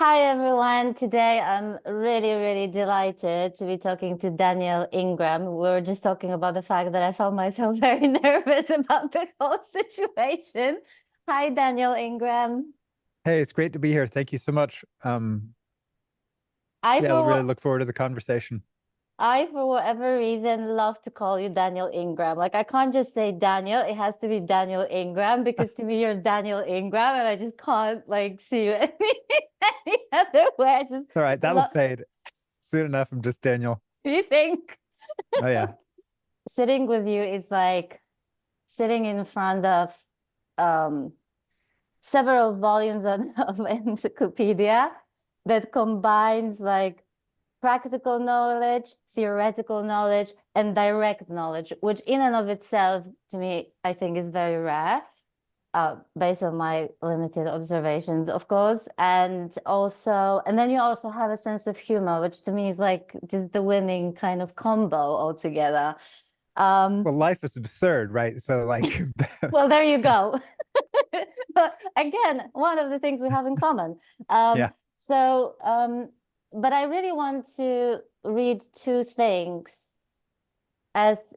Hi everyone. Today I'm really delighted to be talking to Daniel Ingram. We were just talking about the fact that I found myself very nervous about the whole situation. Hi, Daniel Ingram. Hey, it's great to be here. Thank you so much. I Yeah, I for really what look forward to the conversation. I for whatever reason love to call you Daniel Ingram. Like I can't just say Daniel, it has to be Daniel Ingram because to me you're Daniel Ingram and I just can't like see you any other way. I just All right, that'll love fade soon enough. I'm just Daniel. you think Oh yeah. sitting with you is like sitting in front of um, several volumes of encyclopedia that combines like practical knowledge, theoretical knowledge, and direct knowledge, which in and of itself, to me, I think is very rare, based on my limited observations, of course. And then you also have a sense of humor, which to me is like just the winning kind of combo altogether. Um, Well, life is absurd, right? So like, well, there you go. But again, one of the things we have in common. Um, yeah. so, but I really want to read two things as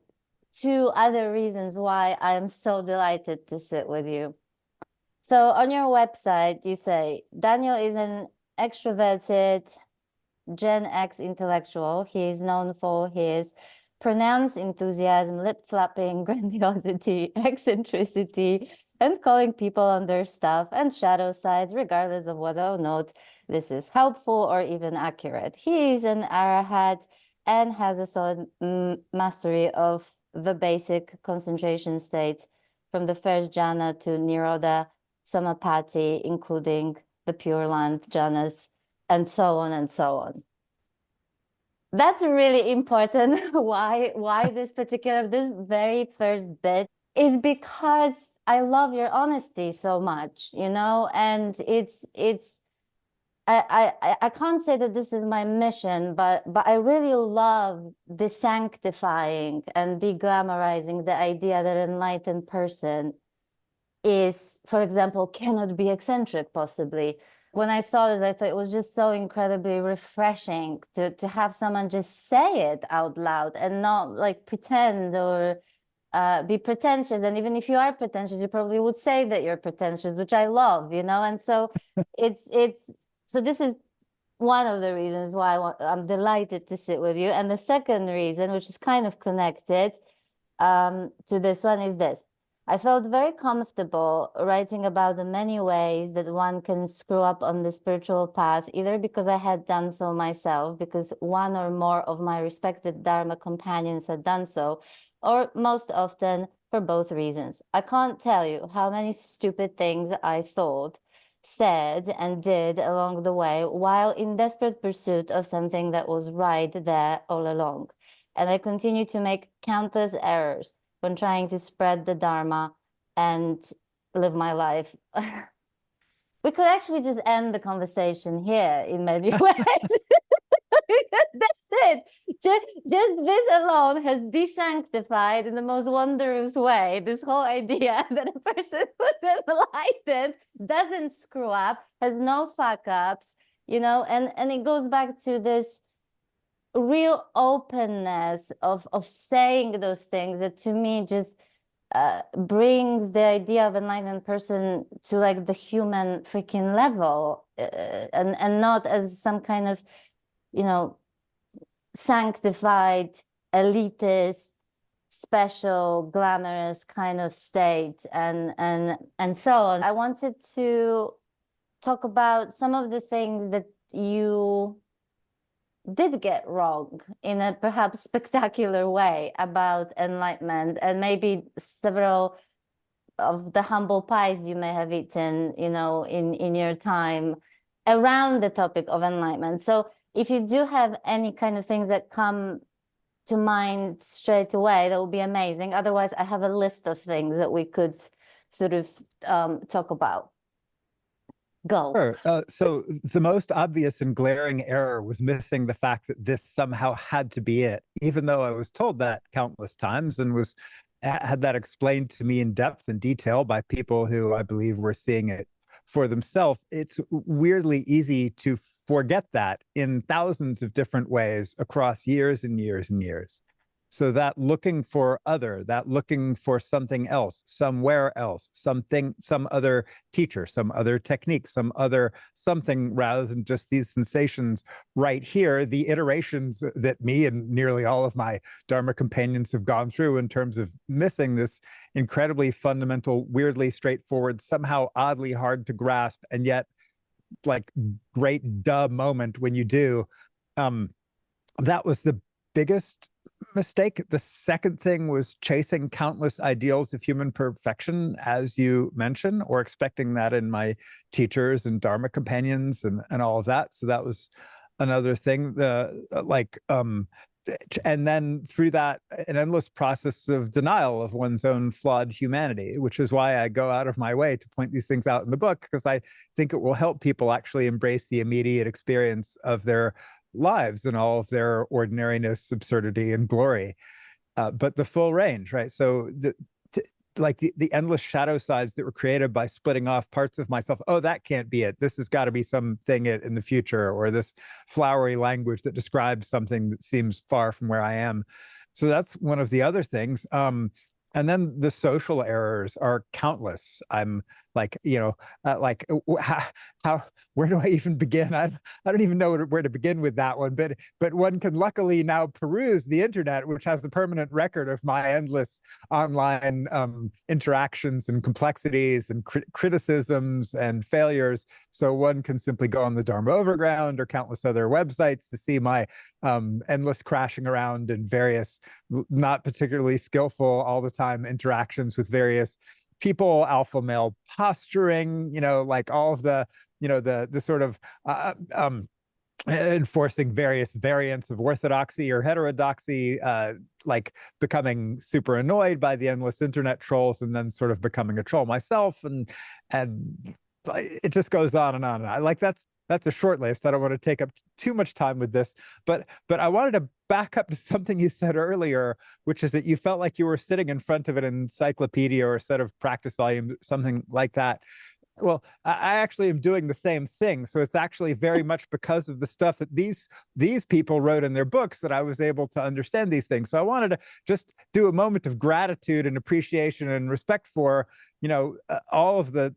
two other reasons why I am so delighted to sit with you. So on your website, you say Daniel is an extroverted Gen X intellectual. He is known for his pronounced enthusiasm, lip flapping, grandiosity, eccentricity, and calling people on their stuff and shadow sides, regardless of whether or not this is helpful or even accurate. He is an arahat and has a solid mastery of the basic concentration states from the first jhana to nirodha samapati, including the Pure Land jhanas, and so on and so on. That's really important. Why this very first bit is because I love your honesty so much, you know, and it's I can't say that this is my mission, but I really love the sanctifying and de-glamorizing the idea that an enlightened person is, for example, cannot be eccentric possibly. When I saw it, I thought it was just so incredibly refreshing to have someone just say it out loud and not like pretend or be pretentious. And even if you are pretentious, you probably would say that you're pretentious, which I love, you know. And so it's so this is one of the reasons why I'm delighted to sit with you. And the second reason, which is kind of connected to this one, is this. I felt very comfortable writing about the many ways that one can screw up on the spiritual path, either because I had done so myself, because one or more of my respected Dharma companions had done so, or most often for both reasons. I can't tell you how many stupid things I thought, said, and did along the way while in desperate pursuit of something that was right there all along. And I continue to make countless errors when trying to spread the Dharma and live my life. We could actually just end the conversation here in many ways. That's it. Just this alone has desanctified in the most wondrous way this whole idea that a person who's enlightened doesn't screw up, has no fuck ups, you know, and it goes back to this real openness of saying those things that to me just brings the idea of enlightened person to like the human freaking level, and not as some kind of, you know, sanctified, elitist, special, glamorous kind of state, and so on. I wanted to talk about some of the things that you did get wrong in a perhaps spectacular way about enlightenment, and maybe several of the humble pies you may have eaten, you know, in your time around the topic of enlightenment. So if you do have any kind of things that come to mind straight away, that would be amazing. Otherwise, I have a list of things that we could sort of talk about. Go. Sure. So the most obvious and glaring error was missing the fact that this somehow had to be it, even though I was told that countless times and was had that explained to me in depth and detail by people who I believe were seeing it for themselves, it's weirdly easy to forget that in thousands of different ways across years and years and years. So that looking for other, that looking for something else, somewhere else, something, some other teacher, some other technique, some other something, rather than just these sensations right here, the iterations that me and nearly all of my Dharma companions have gone through in terms of missing this incredibly fundamental, weirdly straightforward, somehow oddly hard to grasp, and yet like great duh moment when you do. Um, that was the biggest mistake. The second thing was chasing countless ideals of human perfection, as you mentioned, or expecting that in my teachers and Dharma companions and all of that. So that was another thing. And then through that, an endless process of denial of one's own flawed humanity, which is why I go out of my way to point these things out in the book, because I think it will help people actually embrace the immediate experience of their lives and all of their ordinariness, absurdity, and glory. But the full range, right? So the endless shadow sides that were created by splitting off parts of myself. Oh, that can't be it. This has got to be something in the future, or this flowery language that describes something that seems far from where I am. So that's one of the other things. And then the social errors are countless. I'm like, how where do I even begin? I don't even know where to begin with that one. But one can luckily now peruse the internet, which has a permanent record of my endless online interactions and complexities and criticisms and failures. So one can simply go on the Dharma Overground or countless other websites to see my endless crashing around and various not particularly skillful all the time interactions with various people, alpha male posturing, like all of the sort of enforcing various variants of orthodoxy or heterodoxy, like becoming super annoyed by the endless internet trolls and then sort of becoming a troll myself, and it just goes on and on. I like that's a short list. I don't want to take up too much time with this, but I wanted to back up to something you said earlier, which is that you felt like you were sitting in front of an encyclopedia or a set of practice volumes, something like that. Well, I actually am doing the same thing. So it's actually very much because of the stuff that these people wrote in their books that I was able to understand these things. So I wanted to just do a moment of gratitude and appreciation and respect for, all of the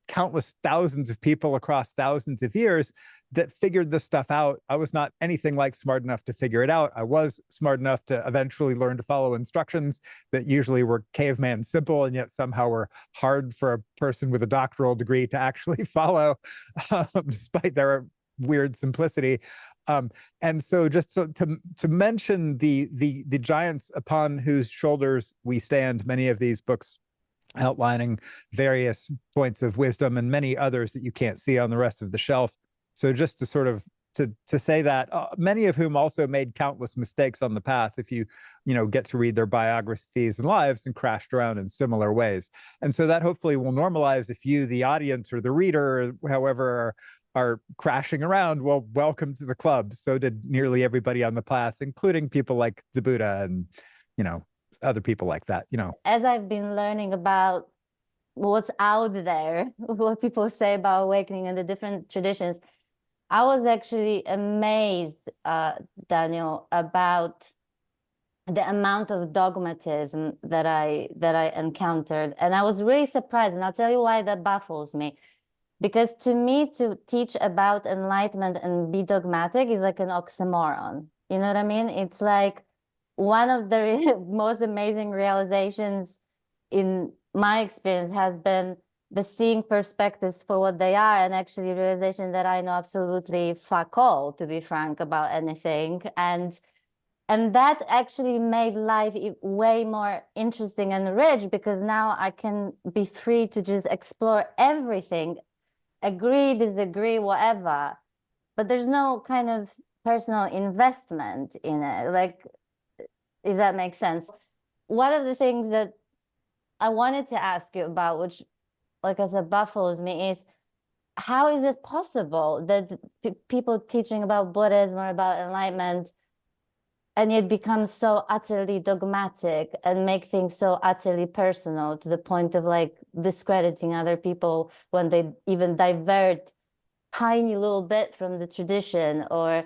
countless thousands of people across thousands of years that figured this stuff out. I was not anything like smart enough to figure it out. I was smart enough to eventually learn to follow instructions that usually were caveman simple and yet somehow were hard for a person with a doctoral degree to actually follow, despite their weird simplicity. And so just to mention the giants upon whose shoulders we stand, many of these books outlining various points of wisdom and many others that you can't see on the rest of the shelf. So just to sort of to say that many of whom also made countless mistakes on the path, if you get to read their biographies and lives, and crashed around in similar ways. And so that hopefully will normalize if you, the audience or the reader, however, are crashing around. Well, welcome to the club. So did nearly everybody on the path, including people like the Buddha and other people like that. As I've been learning about what's out there, what people say about awakening and the different traditions, I was actually amazed, Daniel, about the amount of dogmatism that I encountered. And I was really surprised, and I'll tell you why that baffles me. Because to me, to teach about enlightenment and be dogmatic is like an oxymoron. You know what I mean? It's like one of the most amazing realizations in my experience has been the seeing perspectives for what they are, and actually realization that I know absolutely fuck all, to be frank, about anything. And that actually made life way more interesting and rich, because now I can be free to just explore everything, agree, disagree, whatever. But there's no kind of personal investment in it, like, if that makes sense. One of the things that I wanted to ask you about, which, like I said, baffles me, is how is it possible that people teaching about Buddhism or about enlightenment and it becomes so utterly dogmatic and make things so utterly personal to the point of like discrediting other people when they even divert tiny little bit from the tradition or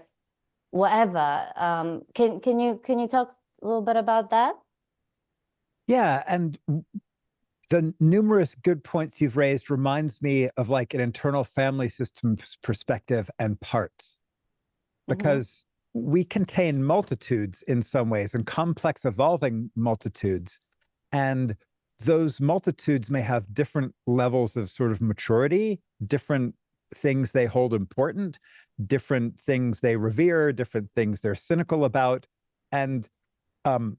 whatever. Can you talk a little bit about that? Yeah, and the numerous good points you've raised reminds me of like an internal family systems perspective and parts, because we contain multitudes in some ways, and complex evolving multitudes. And those multitudes may have different levels of sort of maturity, different things they hold important, different things they revere, different things they're cynical about. And um,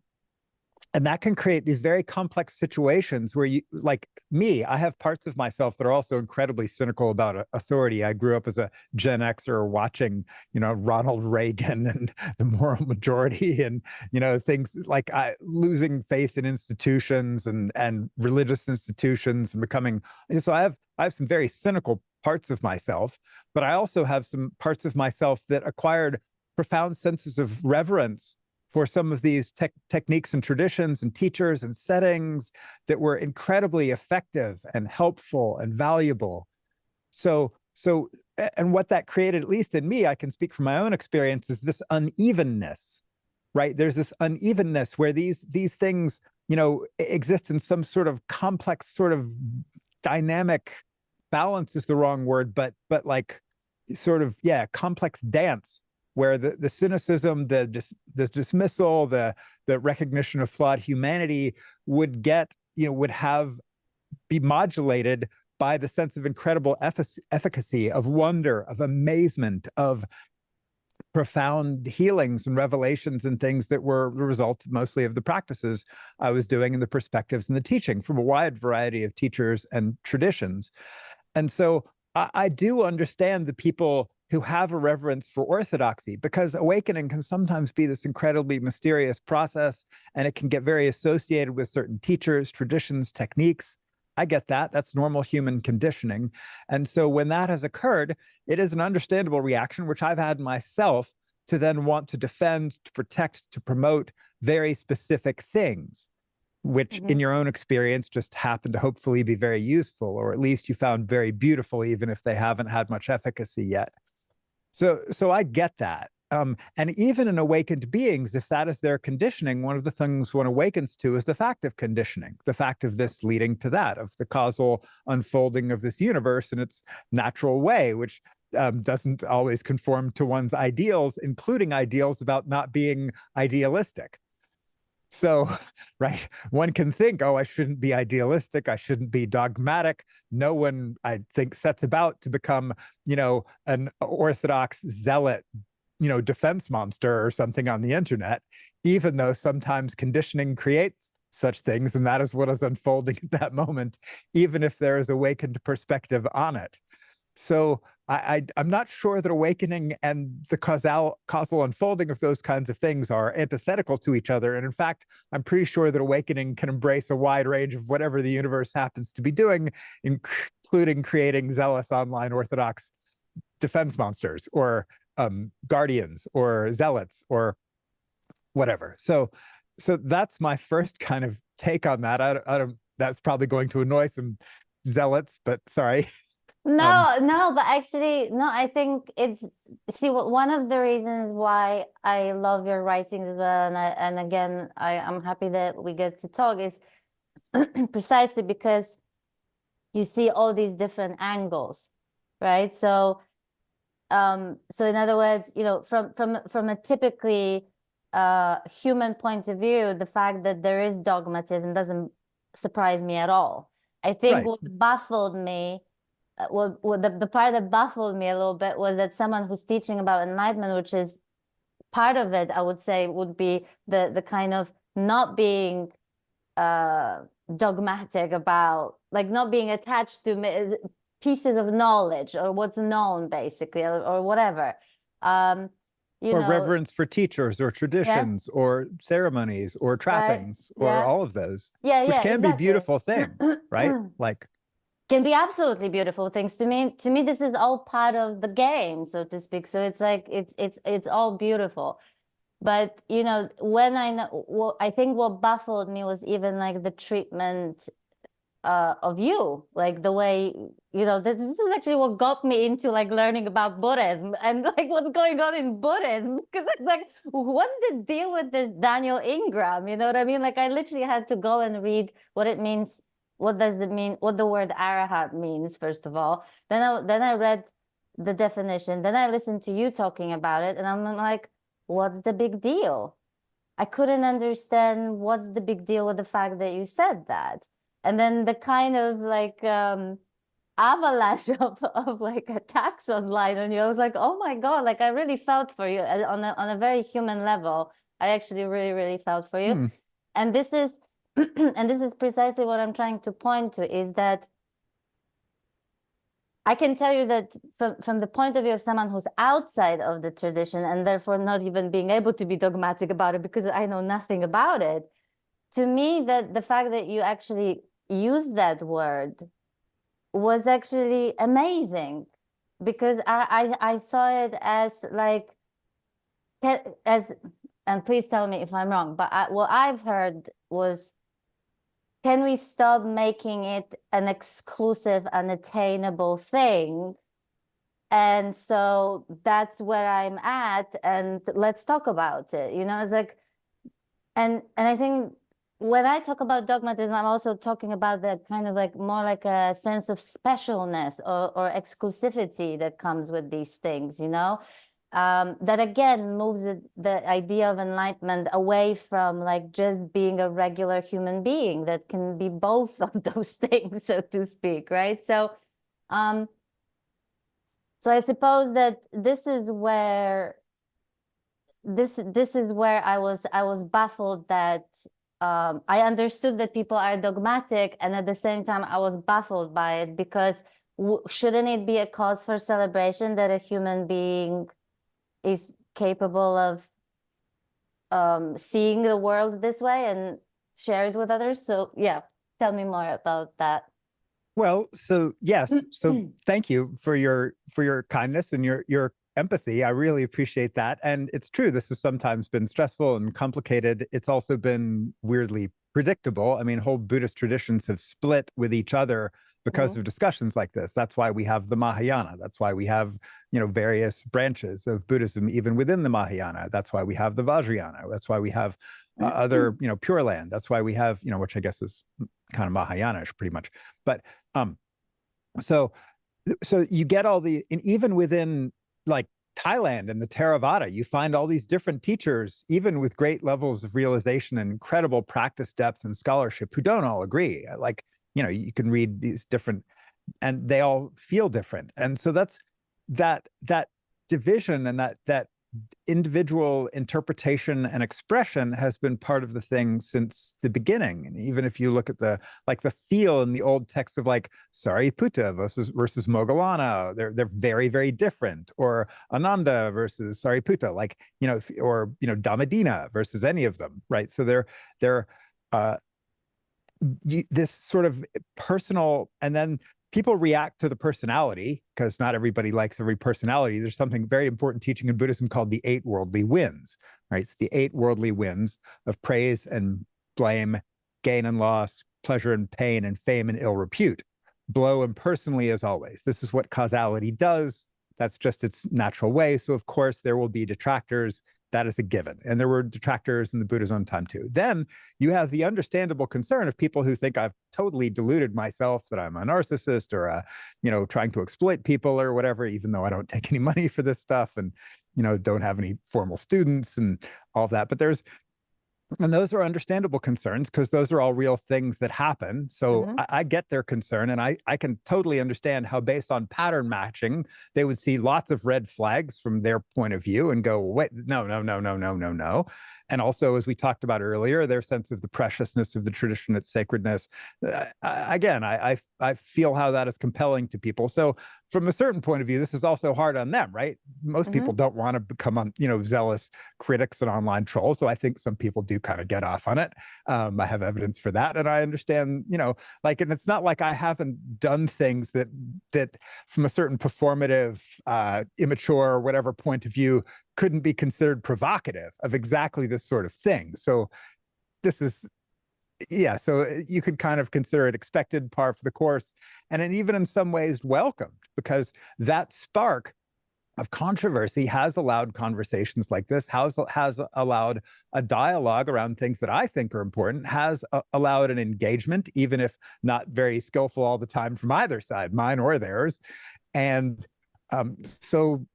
and that can create these very complex situations where you, like me, I have parts of myself that are also incredibly cynical about authority. I grew up as a Gen Xer watching, Ronald Reagan and the moral majority, and things like losing faith in institutions and religious institutions and becoming. So I have some very cynical parts of myself, but I also have some parts of myself that acquired profound senses of reverence for some of these techniques and traditions and teachers and settings that were incredibly effective and helpful and valuable. So, and what that created, at least in me, I can speak from my own experience, is this unevenness, right? There's this unevenness where these things, exist in some sort of complex, sort of dynamic balance is the wrong word, but like sort of, yeah, complex dance where the cynicism, the dismissal, the recognition of flawed humanity would be modulated by the sense of incredible efficacy, of wonder, of amazement, of profound healings and revelations and things that were the result mostly of the practices I was doing and the perspectives and the teaching from a wide variety of teachers and traditions. And so I do understand the people who have a reverence for orthodoxy, because awakening can sometimes be this incredibly mysterious process, and it can get very associated with certain teachers, traditions, techniques. I get that. That's normal human conditioning. And so when that has occurred, it is an understandable reaction, which I've had myself, to then want to defend, to protect, to promote very specific things, which in your own experience just happen to hopefully be very useful, or at least you found very beautiful, even if they haven't had much efficacy yet. So I get that. And even in awakened beings, if that is their conditioning, one of the things one awakens to is the fact of conditioning, the fact of this leading to that, of the causal unfolding of this universe in its natural way, which doesn't always conform to one's ideals, including ideals about not being idealistic. So, right, one can think, oh, I shouldn't be idealistic, I shouldn't be dogmatic. No one, I think, sets about to become, an orthodox zealot, defense monster or something on the internet, even though sometimes conditioning creates such things, and that is what is unfolding at that moment, even if there is awakened perspective on it. So I'm not sure that awakening and the causal unfolding of those kinds of things are antithetical to each other. And in fact, I'm pretty sure that awakening can embrace a wide range of whatever the universe happens to be doing, including creating zealous online orthodox defense monsters, or guardians, or zealots, or whatever. So that's my first kind of take on that. I don't. That's probably going to annoy some zealots, but sorry. No, but actually, no, I think one of the reasons why I love your writings as well, and again, I'm happy that we get to talk, is precisely because you see all these different angles, right? So in other words, from a typically human point of view, the fact that there is dogmatism doesn't surprise me at all. I think Right. what baffled me, the part that baffled me a little bit was that someone who's teaching about enlightenment, which is part of it, I would say, would be the kind of not being dogmatic about, like, not being attached to pieces of knowledge or what's known, basically, or whatever. Or reverence for teachers or Yeah, traditions or ceremonies or right, trappings or yeah, all of those, yeah, which yeah, can be exactly. beautiful things, right? Like, Can be absolutely beautiful things. To me, this is all part of the game, so to speak. So it's like it's all beautiful. But you know, when I know, well, I think what baffled me was even like the treatment of you, like the way, you know, this is actually what got me into like learning about Buddhism and like what's going on in Buddhism, because it's like, what's the deal with this Daniel Ingram? You know what I mean? Like I literally had to go and read what it means. What does it mean? What the word arahat means, first of all. Then I read the definition. Then I listened to you talking about it, and I'm like, what's the big deal? I couldn't understand what's the big deal with the fact that you said that. And then the kind of like avalanche of like attacks online on you. I was like, oh my God, like I really felt for you on a very human level. I actually really, really felt for you. Hmm. And this is and this is precisely what I'm trying to point to, is that I can tell you that from the point of view of someone who's outside of the tradition and therefore not even being able to be dogmatic about it because I know nothing about it, to me that the fact that you actually used that word was actually amazing, because I saw it as like as, and please tell me if I'm wrong, but what I've heard was, can we stop making it an exclusive, unattainable thing? And so that's where I'm at, and let's talk about it. You know, it's like, and I think when I talk about dogmatism, I'm also talking about the kind of like more like a sense of specialness or exclusivity that comes with these things, you know? That again moves the idea of enlightenment away from like just being a regular human being that can be both of those things, so to speak, right? Um, so I suppose that this is where I was baffled that I understood that people are dogmatic, and at the same time I was baffled by it, because shouldn't it be a cause for celebration that a human being is capable of seeing the world this way and share it with others? So yeah, tell me more about that. Well, so yes, so thank you for your kindness and your empathy. I really appreciate that. And it's true, this has sometimes been stressful and complicated. It's also been weirdly predictable. I mean, whole Buddhist traditions have split with each other because of discussions like this. That's why we have the Mahayana. That's why we have, various branches of Buddhism even within the Mahayana. That's why we have the Vajrayana. That's why we have other, Pure Land. That's why we have, which I guess is kind of Mahayanish pretty much. But so you get all the, and even within like Thailand and the Theravada, you find all these different teachers, even with great levels of realization and incredible practice depth and scholarship, who don't all agree. Like, you can read these different, and they all feel different. And so that's that division and that individual interpretation and expression has been part of the thing since the beginning. And even if you look at the feel in the old text of like Sariputta versus Moggallana, they're very, very different. Or Ananda versus Sariputta, like, or Dhammadina versus any of them, right? So they're this sort of personal, and then people react to the personality, because not everybody likes every personality. There's something very important teaching in Buddhism called the 8 worldly winds, right? It's the 8 worldly winds of praise and blame, gain and loss, pleasure and pain, and fame and ill repute. Blow impersonally as always. This is what causality does. That's just its natural way. So of course there will be detractors. That is a given. And there were detractors in the Buddha's own time too. Then you have the understandable concern of people who think I've totally deluded myself, that I'm a narcissist or trying to exploit people or whatever, even though I don't take any money for this stuff and, don't have any formal students and all of that. But and those are understandable concerns, because those are all real things that happen. So I get their concern, and I can totally understand how, based on pattern matching, they would see lots of red flags from their point of view and go, wait, no. And also, as we talked about earlier, their sense of the preciousness of the tradition, its sacredness. Again, I feel how that is compelling to people. So from a certain point of view, this is also hard on them, right? Most people don't want to become, zealous critics and online trolls. So I think some people do kind of get off on it. I have evidence for that, and I understand, and it's not like I haven't done things that from a certain performative, immature, whatever point of view, couldn't be considered provocative of exactly this sort of thing. So this is, yeah, so you could kind of consider it expected, par for the course, and even in some ways welcomed, because that spark of controversy has allowed conversations like this, has allowed a dialogue around things that I think are important, has allowed an engagement, even if not very skillful all the time from either side, mine or theirs. And so,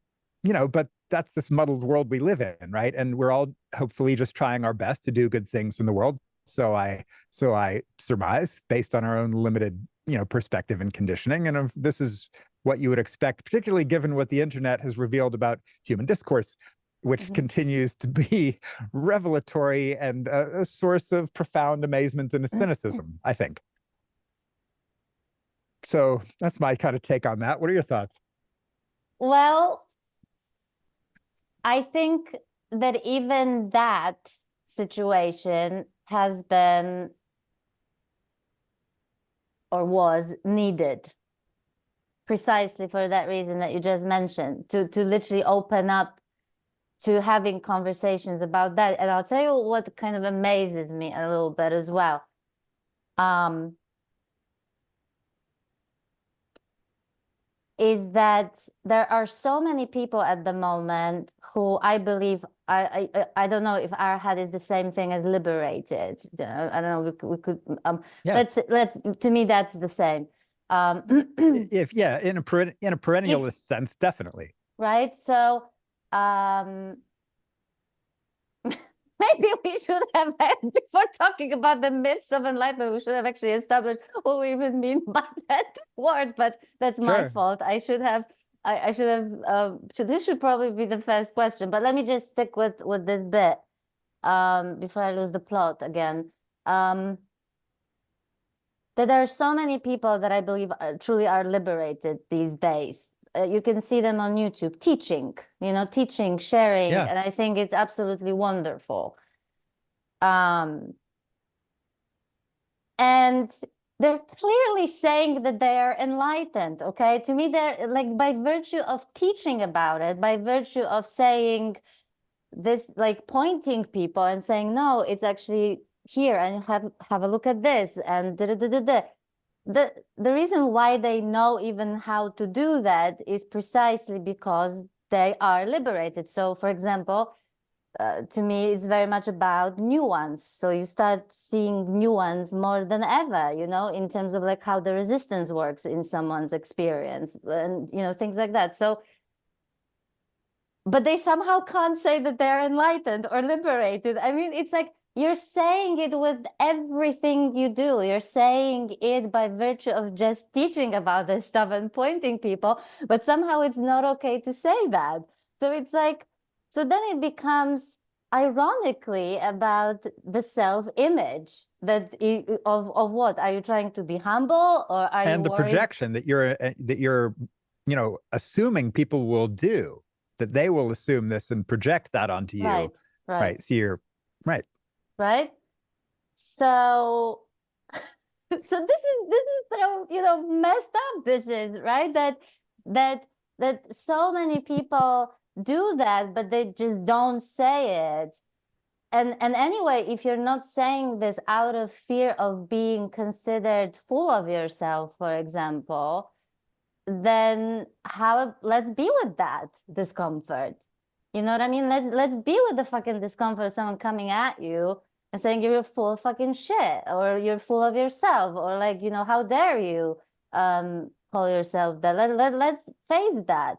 but that's this muddled world we live in, right? And we're all hopefully just trying our best to do good things in the world. So I surmise, based on our own limited, perspective and conditioning. And if this is what you would expect, particularly given what the internet has revealed about human discourse, which continues to be revelatory and a source of profound amazement and a cynicism, I think. So that's my kind of take on that. What are your thoughts? Well, I think that even that situation has been or was needed precisely for that reason that you just mentioned, to literally open up to having conversations about that. And I'll tell you what kind of amazes me a little bit as well. Is that there are so many people at the moment who I believe, I don't know if our head is the same thing as liberated. I don't know, we could Yeah. let's to me that's the same. If in a perennialist sense, definitely. Right. So maybe we should have before talking about the myths of enlightenment, we should have actually established what we even mean by that word, but that's my fault. I should have so this should probably be the first question, but let me just stick with this bit before I lose the plot again. That there are so many people that I believe truly are liberated these days. You can see them on YouTube teaching, sharing, and I think it's absolutely wonderful. And they're clearly saying that they are enlightened, okay? To me, they're like, by virtue of teaching about it, by virtue of saying this, like pointing people and saying, no, it's actually here, and have a look at this, and the reason why they know even how to do that is precisely because they are liberated. So, for example, to me, it's very much about nuance. So you start seeing nuance more than ever, in terms of like how the resistance works in someone's experience, and things like that. So, but they somehow can't say that they're enlightened or liberated. I mean, it's like, you're saying it with everything you do. You're saying it by virtue of just teaching about this stuff and pointing people, but somehow it's not okay to say that. So it's like, so then it becomes ironically about the self-image of what? Are you trying to be humble, or are you the worried? Projection that you're assuming people will do, that they will assume this and project that onto you. Right. So you're right. Right. So so this is so messed up. This is right, that so many people do that, but they just don't say it. And anyway, if you're not saying this out of fear of being considered full of yourself, for example, then let's be with that discomfort. You know what I mean? Let's be with the fucking discomfort of someone coming at you and saying you're full of fucking shit, or you're full of yourself, or like, how dare you call yourself that. Let's face that,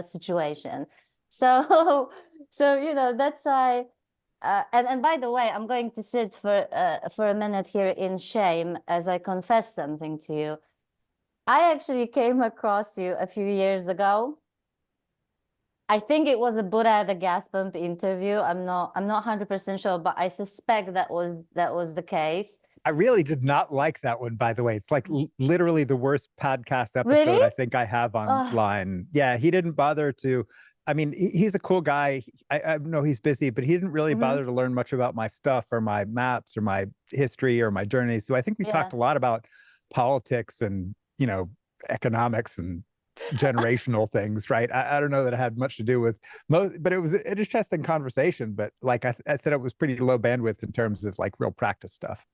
situation. So that's why and by the way, I'm going to sit for a minute here in shame as I confess something to you. I actually came across you a few years ago. I think it was a Buddha at the gas pump interview. I'm not 100% sure, but I suspect that was the case. I really did not like that one, by the way. It's like literally the worst podcast Really? episode I think I have Oh, online. Yeah, he didn't bother to. I mean, he's a cool guy. I know he's busy, but he didn't really hmm bother to learn much about my stuff or my maps or my history or my journeys. So I think we yeah. talked a lot about politics and, economics and generational things, right? I don't know that it had much to do with most, but it was an interesting conversation. But like I thought it was pretty low bandwidth in terms of like real practice stuff.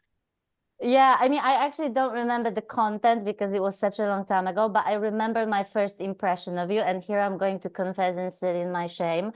Yeah, I mean, I actually don't remember the content because it was such a long time ago, but I remember my first impression of you. And here I'm going to confess and sit in my shame,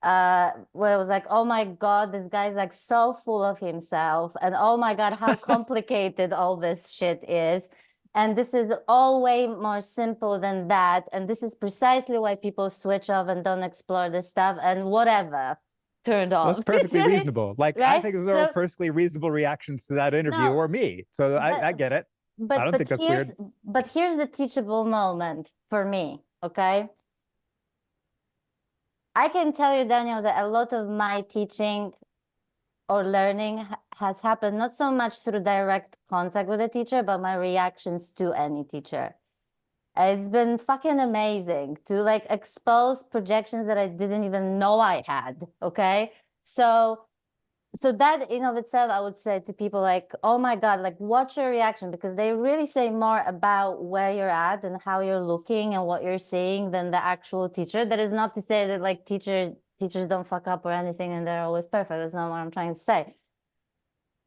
where it was like, oh my God, this guy's like so full of himself. And oh my God, how complicated all this shit is. And this is all way more simple than that. And this is precisely why people switch off and don't explore this stuff and whatever turned Well, it's off. perfectly reasonable. Like I Right? think those are So, perfectly reasonable reactions to that interview no, or me. So I but get it. I but don't but think that's here's weird. but here's the teachable moment for me, okay? I can tell you, Daniel, that a lot of my teaching or learning has happened not so much through direct contact with a teacher, but my reactions to any teacher. It's been fucking amazing to like expose projections that I didn't even know I had, okay? So so that in of itself, I would say to people like, oh my God, like watch your reaction because they really say more about where you're at and how you're looking and what you're seeing than the actual teacher. That is not to say that like teachers don't fuck up or anything and they're always perfect. That's not what I'm trying to say.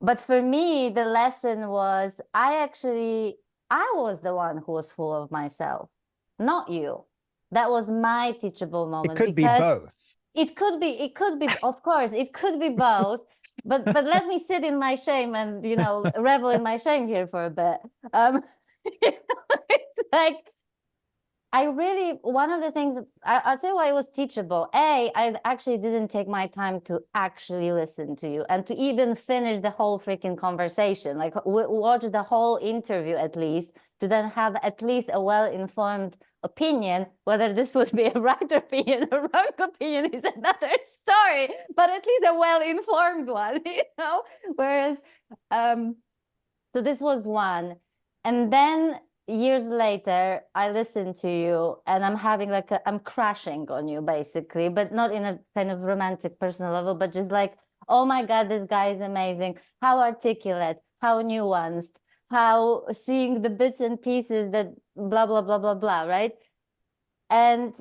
But for me, the lesson was I was the one who was full of myself, not you. That was my teachable It moment could be because both. it could be, of course, it could be both. But let me sit in my shame and revel in my shame here for a bit. It's like I really one of the things I'll say why it was teachable. I actually didn't take my time to actually listen to you and to even finish the whole freaking conversation, like watch the whole interview at least, to then have at least a well-informed opinion. Whether this would be a right opinion or wrong opinion is another story, but at least a well-informed one, Whereas, so this was one. And then years later, I listen to you and I'm having like I'm crashing on you basically, but not in a kind of romantic personal level, but just like, oh my God, this guy is amazing. How articulate, how nuanced, how seeing the bits and pieces that blah, blah, blah, blah, blah, right? And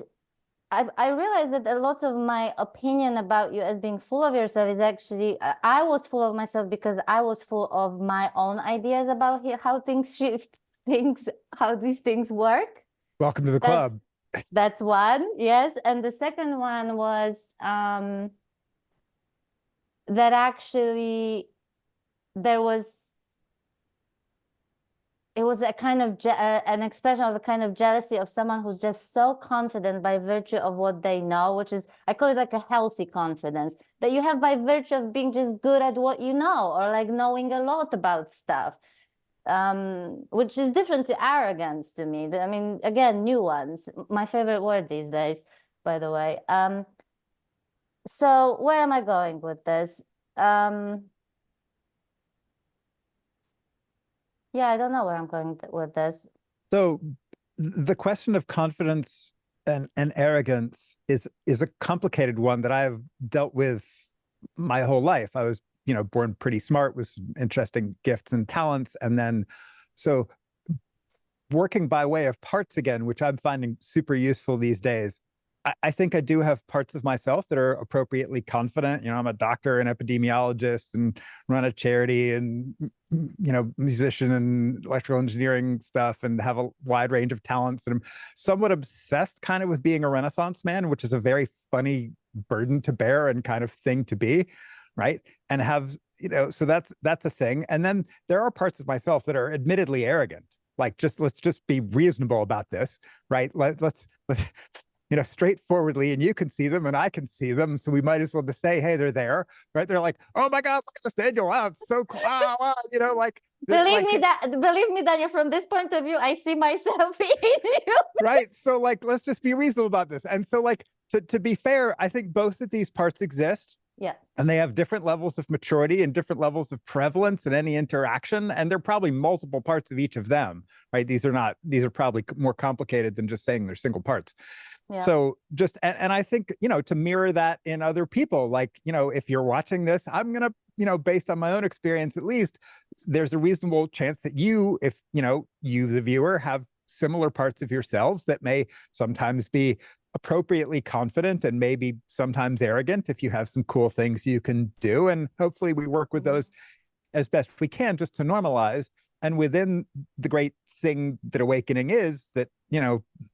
I realized that a lot of my opinion about you as being full of yourself is actually I was full of myself because I was full of my own ideas about how things shift, things how these things work. Welcome to the That's club. that's one, yes. And the second one was that actually there was it was a kind of an expression of a kind of jealousy of someone who's just so confident by virtue of what they know, which is I call it like a healthy confidence that you have by virtue of being just good at what you know or like knowing a lot about stuff, which is different to arrogance to me. I mean, again, nuance, my favorite word these days, by the way. So where am I going with this? Yeah, I don't know where I'm going with this. So the question of confidence and arrogance is a complicated one that I've dealt with my whole life. I was, born pretty smart with some interesting gifts and talents. And then so working by way of parts again, which I'm finding super useful these days. I think I do have parts of myself that are appropriately confident. I'm a doctor and epidemiologist and run a charity and, musician and electrical engineering stuff and have a wide range of talents. And I'm somewhat obsessed kind of with being a Renaissance man, which is a very funny burden to bear and kind of thing to be. Right. And have, so that's a thing. And then there are parts of myself that are admittedly arrogant. Like, let's just be reasonable about this, right? Let's straightforwardly, and you can see them and I can see them. So we might as well just say, hey, they're there, right? They're like, oh my God, look at this Daniel. Wow, it's so cool. Wow, wow. Believe me, Daniel, from this point of view, I see myself in you. Right. So like, let's just be reasonable about this. And so like, to be fair, I think both of these parts exist. Yeah. And they have different levels of maturity and different levels of prevalence in any interaction. And there are probably multiple parts of each of them, right? These are probably more complicated than just saying they're single parts. Yeah. So just, and I think, to mirror that in other people, like, if you're watching this, I'm going to, based on my own experience, at least, there's a reasonable chance that you, if, you, the viewer, have similar parts of yourselves that may sometimes be appropriately confident and maybe sometimes arrogant if you have some cool things you can do. And hopefully we work with those as best we can just to normalize. And within the great thing that awakening is that,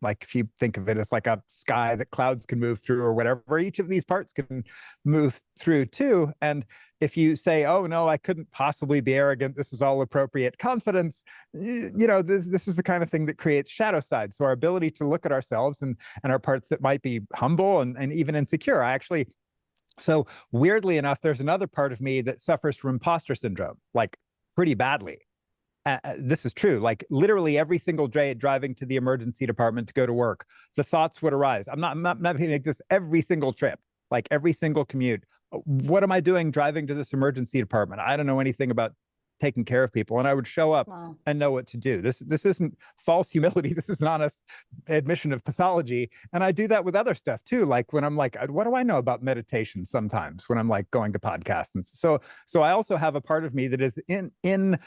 like if you think of it as like a sky that clouds can move through or whatever, each of these parts can move through too. And if you say, oh no, I couldn't possibly be arrogant, this is all appropriate confidence, this is the kind of thing that creates shadow side. So our ability to look at ourselves and our parts that might be humble and even insecure. So weirdly enough, there's another part of me that suffers from imposter syndrome, like pretty badly. This is true. Like literally every single day driving to the emergency department to go to work, the thoughts would arise. I'm not going to make this every single trip, like every single commute. What am I doing driving to this emergency department? I don't know anything about taking care of people. And I would show up and know what to do. This isn't false humility. This is an honest admission of pathology. And I do that with other stuff too. Like when I'm like, what do I know about meditation sometimes when I'm like going to podcasts? And so I also have a part of me that is in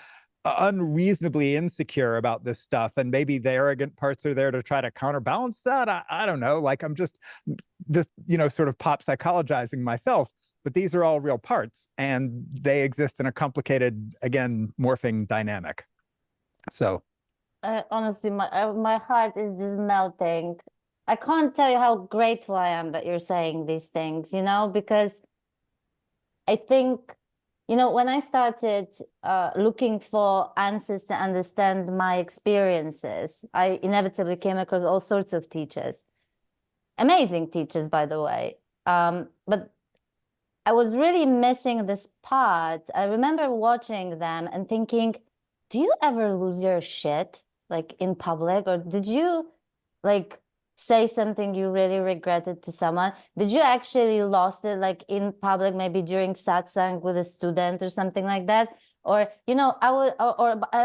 unreasonably insecure about this stuff, and maybe the arrogant parts are there to try to counterbalance that. I don't know, like I'm just sort of pop psychologizing myself, but these are all real parts and they exist in a complicated, again, morphing dynamic. So honestly, my heart is just melting. I can't tell you how grateful I am that you're saying these things, because I think when I started looking for answers to understand my experiences, I inevitably came across all sorts of teachers. Amazing teachers, by the way. But I was really missing this part. I remember watching them and thinking, do you ever lose your shit, like in public? Or did you like say something you really regretted to someone? Did you actually lost it like in public, maybe during satsang with a student or something like that? Or I would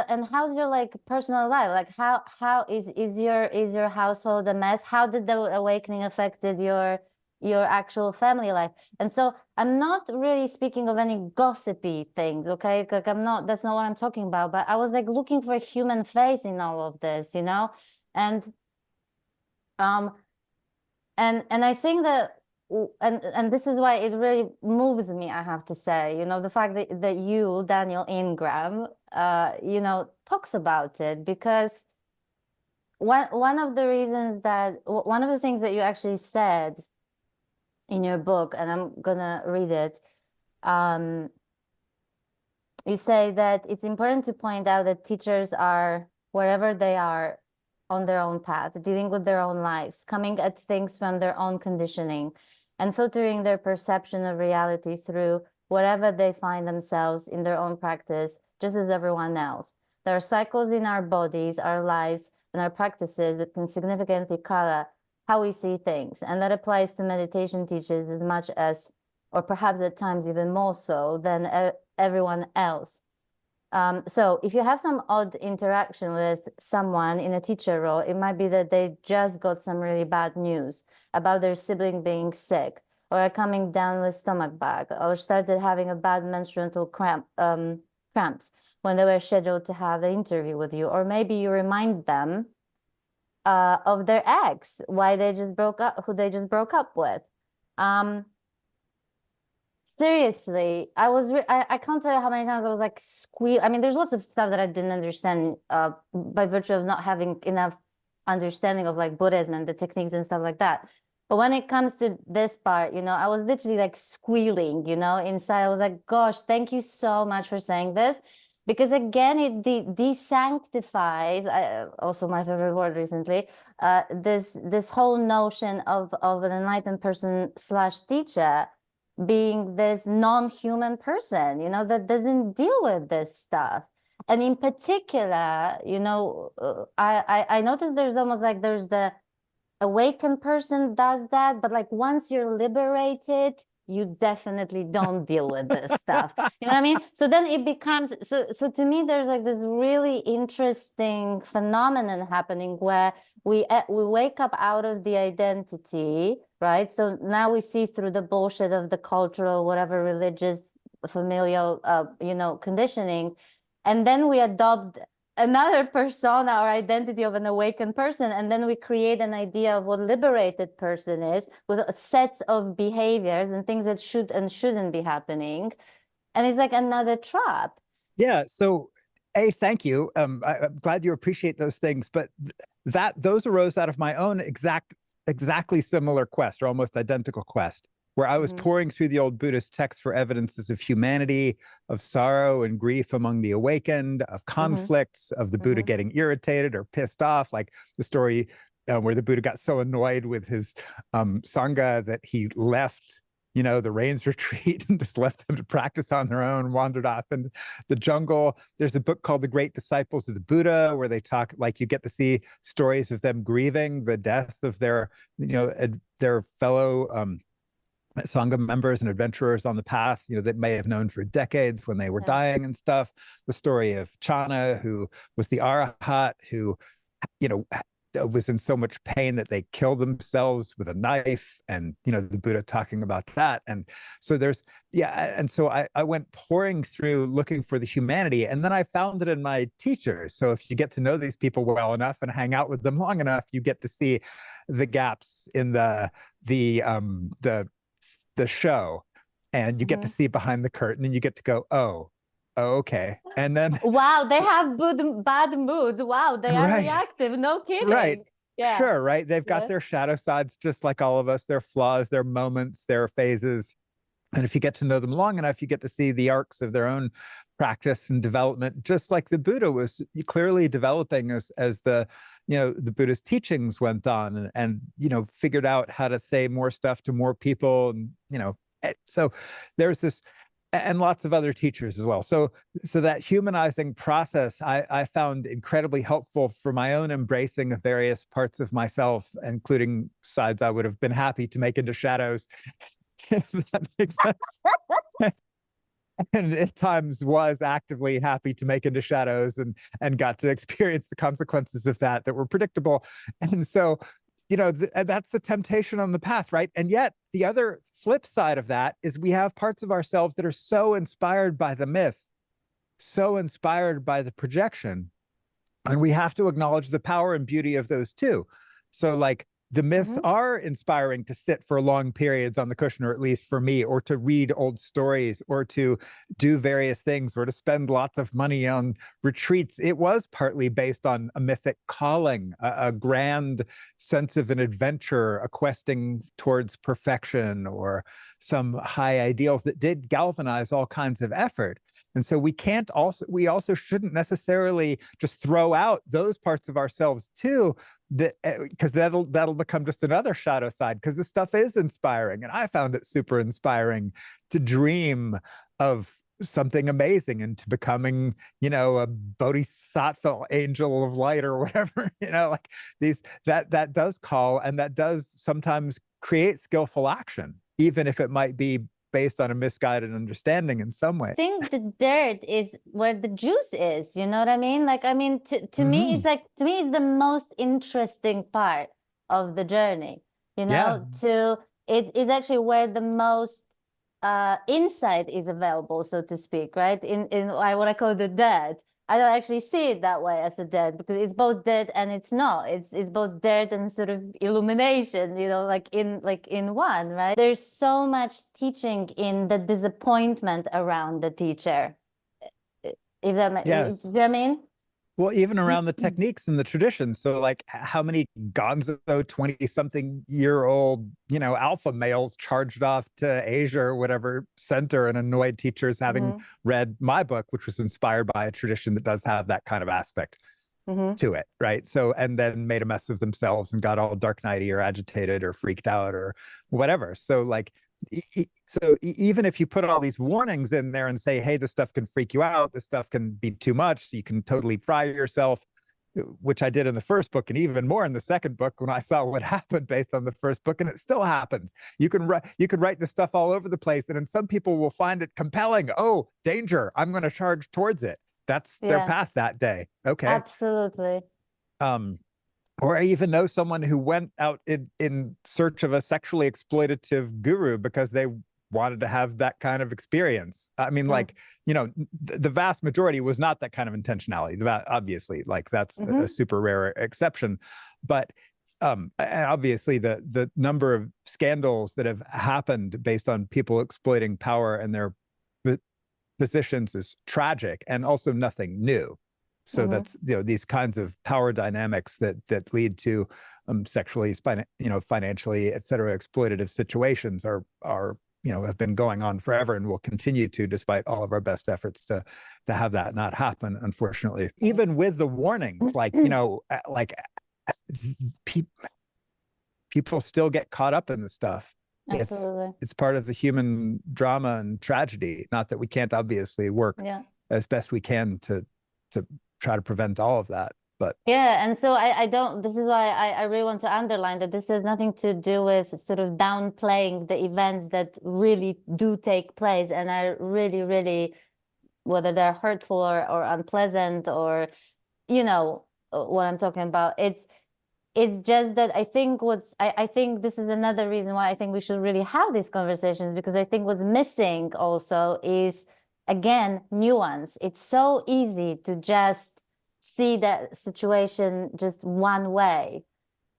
and how's your like personal life? Like how is your household a mess? How did the awakening affected your actual family life? And so I'm not really speaking of any gossipy things, okay? Like that's not what I'm talking about, but I was like looking for a human face in all of this, and and I think that and this is why it really moves me, I have to say, the fact that you, Daniel Ingram, talks about it, because one of the things that you actually said in your book, and I'm gonna read it, you say that it's important to point out that teachers are wherever they are on their own path, dealing with their own lives, coming at things from their own conditioning, and filtering their perception of reality through wherever they find themselves in their own practice, just as everyone else. There are cycles in our bodies, our lives, and our practices that can significantly color how we see things. And that applies to meditation teachers as much as, or perhaps at times even more so than everyone else. So if you have some odd interaction with someone in a teacher role, it might be that they just got some really bad news about their sibling being sick, or are coming down with stomach bug, or started having a bad menstrual cramps when they were scheduled to have the interview with you. Or maybe you remind them of their ex, who they just broke up with. Seriously, I can't tell you how many times I was like I mean, there's lots of stuff that I didn't understand by virtue of not having enough understanding of like Buddhism and the techniques and stuff like that. But when it comes to this part, I was literally like squealing, inside. I was like, gosh, thank you so much for saying this. Because again, it desanctifies, also my favorite word recently, this whole notion of an enlightened person / teacher being this non-human person, that doesn't deal with this stuff. And in particular, I noticed there's almost like there's the awakened person does that, but like once you're liberated, you definitely don't deal with this stuff. You know what I mean? So then it becomes, so to me, there's like this really interesting phenomenon happening where we wake up out of the identity, right? So now we see through the bullshit of the cultural, whatever religious, familial, conditioning, and then we adopt another persona or identity of an awakened person, and then we create an idea of what liberated person is with sets of behaviors and things that should and shouldn't be happening, and it's like another trap. Yeah. So, thank you. I'm glad you appreciate those things, but those arose out of my own exactly similar quest, or almost identical quest, where I was pouring through the old Buddhist texts for evidences of humanity, of sorrow and grief among the awakened, of conflicts, of the Buddha getting irritated or pissed off, like the story where the Buddha got so annoyed with his Sangha that he left the rains retreat and just left them to practice on their own, wandered off in the jungle. There's a book called The Great Disciples of the Buddha, where they talk, like, you get to see stories of them grieving the death of their fellow Sangha members and adventurers on the path, that may have known for decades when they were dying and stuff. The story of Channa, who was the Arahat, who, was in so much pain that they killed themselves with a knife, and the Buddha talking about that. And so so I went pouring through looking for the humanity, and then I found it in my teachers. So if you get to know these people well enough and hang out with them long enough, you get to see the gaps in the show, and you get to see behind the curtain, and you get to go, oh, okay. And then wow, they have bad moods. Wow, they are reactive. No kidding. Right. Yeah. Sure. Right. They've got their shadow sides, just like all of us, their flaws, their moments, their phases. And if you get to know them long enough, you get to see the arcs of their own practice and development, just like the Buddha was clearly developing as the Buddha's teachings went on, and figured out how to say more stuff to more people. And so there's this, and lots of other teachers as well. So that humanizing process I found incredibly helpful for my own embracing of various parts of myself, including sides I would have been happy to make into shadows. If that makes sense. And at times was actively happy to make into shadows, and got to experience the consequences of that were predictable. And so that's the temptation on the path, right? And yet the other flip side of that is we have parts of ourselves that are so inspired by the myth, so inspired by the projection, and we have to acknowledge the power and beauty of those too. So, like, the myths are inspiring to sit for long periods on the cushion, or at least for me, or to read old stories, or to do various things, or to spend lots of money on retreats. It was partly based on a mythic calling, a grand sense of an adventure, a questing towards perfection, or some high ideals that did galvanize all kinds of effort. And so we also shouldn't necessarily just throw out those parts of ourselves too, because that'll become just another shadow side, because this stuff is inspiring. And I found it super inspiring to dream of something amazing and to becoming, a bodhisattva angel of light or whatever, like that does call, and that does sometimes create skillful action, even if it might be based on a misguided understanding in some way. I think the dirt is where the juice is, you know what I mean? Like, I mean, to me, it's like, to me, it's the most interesting part of the journey, it's actually where the most insight is available, so to speak, right? In what I call the dirt. I don't actually see it that way as a dirt, because it's both dirt and it's not. It's both dirt and sort of illumination, like in one, right? There's so much teaching in the disappointment around the teacher. If that makes, yes. You know what I mean? Well, even around the techniques and the traditions. So, like, how many gonzo 20-something-year-old, alpha males charged off to Asia or whatever center, and annoyed teachers having read my book, which was inspired by a tradition that does have that kind of aspect to it, right? So, and then made a mess of themselves and got all dark nighty or agitated or freaked out or whatever. So, like, even if you put all these warnings in there and say, hey, this stuff can freak you out, this stuff can be too much, you can totally fry yourself, which I did in the first book, and even more in the second book when I saw what happened based on the first book, and it still happens. You can write this stuff all over the place, and then some people will find it compelling. Oh, danger! I'm going to charge towards it. That's their path that day. Okay. Absolutely. Or I even know someone who went out in search of a sexually exploitative guru because they wanted to have that kind of experience. I mean, like, the vast majority was not that kind of intentionality. Obviously, like that's a super rare exception. But and obviously the number of scandals that have happened based on people exploiting power and their positions is tragic, and also nothing new. So that's, these kinds of power dynamics that lead to sexually, financially, et cetera, exploitative situations are have been going on forever and will continue to, despite all of our best efforts to have that not happen, unfortunately. Even with the warnings, like, people still get caught up in the stuff. Absolutely. It's part of the human drama and tragedy. Not that we can't obviously work as best we can to try to prevent all of that. But and so I don't, this is why I really want to underline that this has nothing to do with sort of downplaying the events that really do take place and are really, really, whether they're hurtful or unpleasant, or, what I'm talking about. It's just that I think I think this is another reason why I think we should really have these conversations, because I think what's missing also is, again, nuance. It's so easy to just see that situation just one way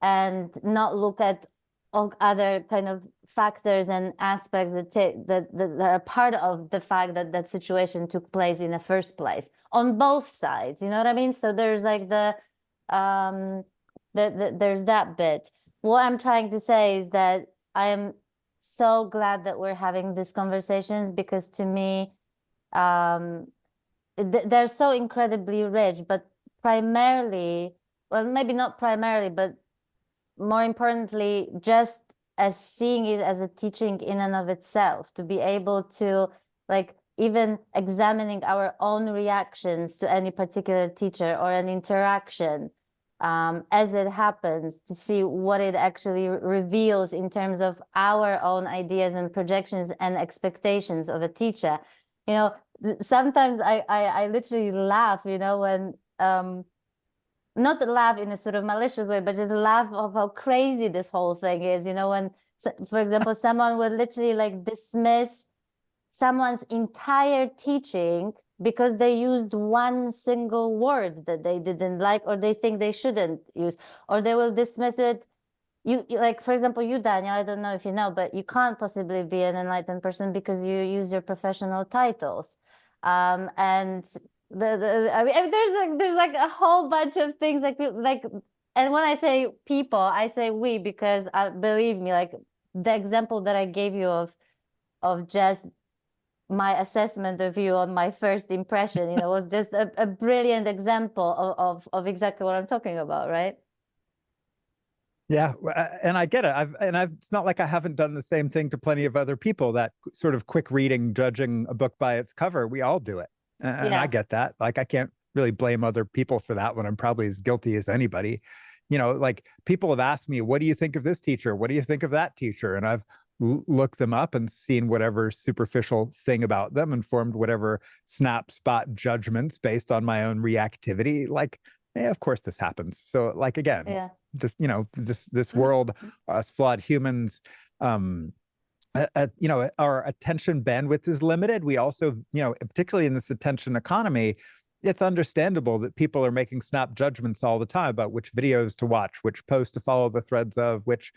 and not look at all other kind of factors and aspects that are part of the fact that that situation took place in the first place on both sides. You know what I mean? So there's like there's that bit. What I'm trying to say is that I am so glad that we're having these conversations, because to me, they're so incredibly rich, but primarily, well, maybe not primarily, but more importantly, just as seeing it as a teaching in and of itself, to be able to, like, even examining our own reactions to any particular teacher or an interaction as it happens, to see what it actually reveals in terms of our own ideas and projections and expectations of a teacher. Sometimes I literally laugh, when not laugh in a sort of malicious way, but just laugh of how crazy this whole thing is. When, for example, someone would literally like dismiss someone's entire teaching because they used one single word that they didn't like, or they think they shouldn't use, or they will dismiss it. You like, for example, you, Daniel, I don't know if you know, but you can't possibly be an enlightened person because you use your professional titles. And I mean, there's like a whole bunch of things like, and when I say people, I say we, because believe me, like the example that I gave you of just my assessment of you on my first impression, was just a brilliant example of exactly what I'm talking about, right? Yeah, and I get it. It's not like I haven't done the same thing to plenty of other people, that sort of quick reading, judging a book by its cover. We all do it. And I get that. Like, I can't really blame other people for that when I'm probably as guilty as anybody. Like, people have asked me, what do you think of this teacher? What do you think of that teacher? And I've looked them up and seen whatever superficial thing about them and formed whatever snap spot judgments based on my own reactivity. Like, of course this happens. So, like, again, just, this world, us flawed humans, our attention bandwidth is limited. We also, particularly in this attention economy, it's understandable that people are making snap judgments all the time about which videos to watch, which posts to follow the threads of, which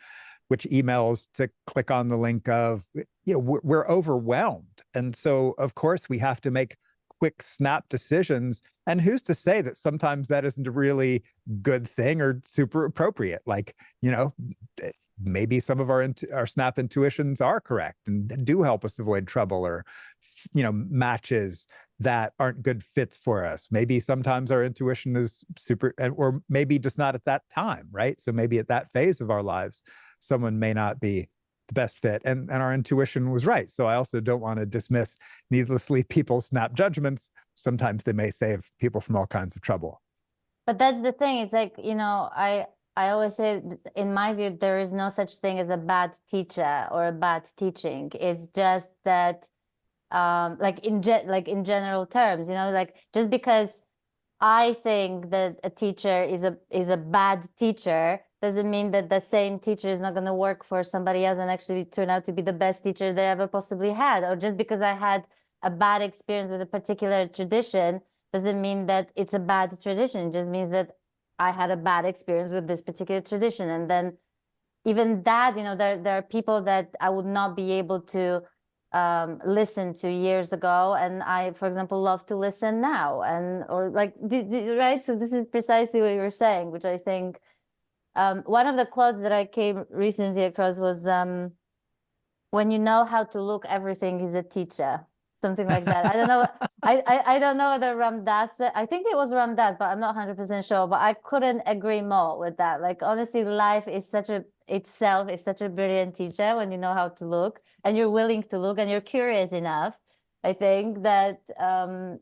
emails to click on the link of. We're overwhelmed. And so, of course, we have to make quick snap decisions. And who's to say that sometimes that isn't a really good thing or super appropriate? Like, maybe some of our snap intuitions are correct and do help us avoid trouble, or, matches that aren't good fits for us. Maybe sometimes our intuition is super, or maybe just not at that time, right? So maybe at that phase of our lives, someone may not be the best fit, and our intuition was right. So I also don't want to dismiss needlessly people's snap judgments. Sometimes they may save people from all kinds of trouble. But that's the thing. It's like, I always say, in my view, there is no such thing as a bad teacher or a bad teaching. It's just that, like in general terms, like just because I think that a teacher is a bad teacher doesn't mean that the same teacher is not going to work for somebody else and actually turn out to be the best teacher they ever possibly had. Or just because I had a bad experience with a particular tradition doesn't mean that it's a bad tradition. It just means that I had a bad experience with this particular tradition. And then even that, there are people that I would not be able to listen to years ago, and I, for example, love to listen now, and or like right. So this is precisely what you were saying, which I think one of the quotes that I came recently across was when you know how to look, everything is a teacher. Something like that. I don't know. I don't know whether Ram Dass I think it was Ram Dass, but I'm not 100% sure. But I couldn't agree more with that. Like honestly, life is itself is such a brilliant teacher when you know how to look and you're willing to look and you're curious enough. I think that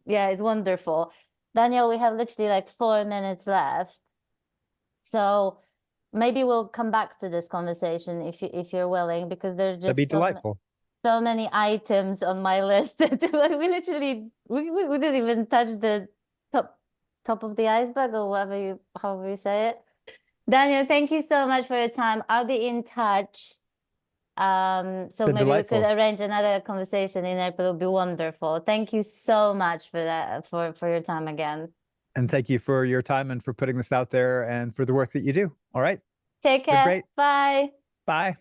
yeah, it's wonderful. Daniel, we have literally like 4 minutes left. So maybe we'll come back to this conversation if you're willing, because there's That'd be just delightful. so many items on my list that we literally we didn't even touch the top of the iceberg, or however you say it. Daniel, thank you so much for your time. I'll be in touch. So Been maybe we could delightful. arrange another conversation in April. It'll be wonderful. Thank you so much for that, for your time again. And thank you for your time and for putting this out there and for the work that you do. All right. Take Been care. great. Bye. Bye.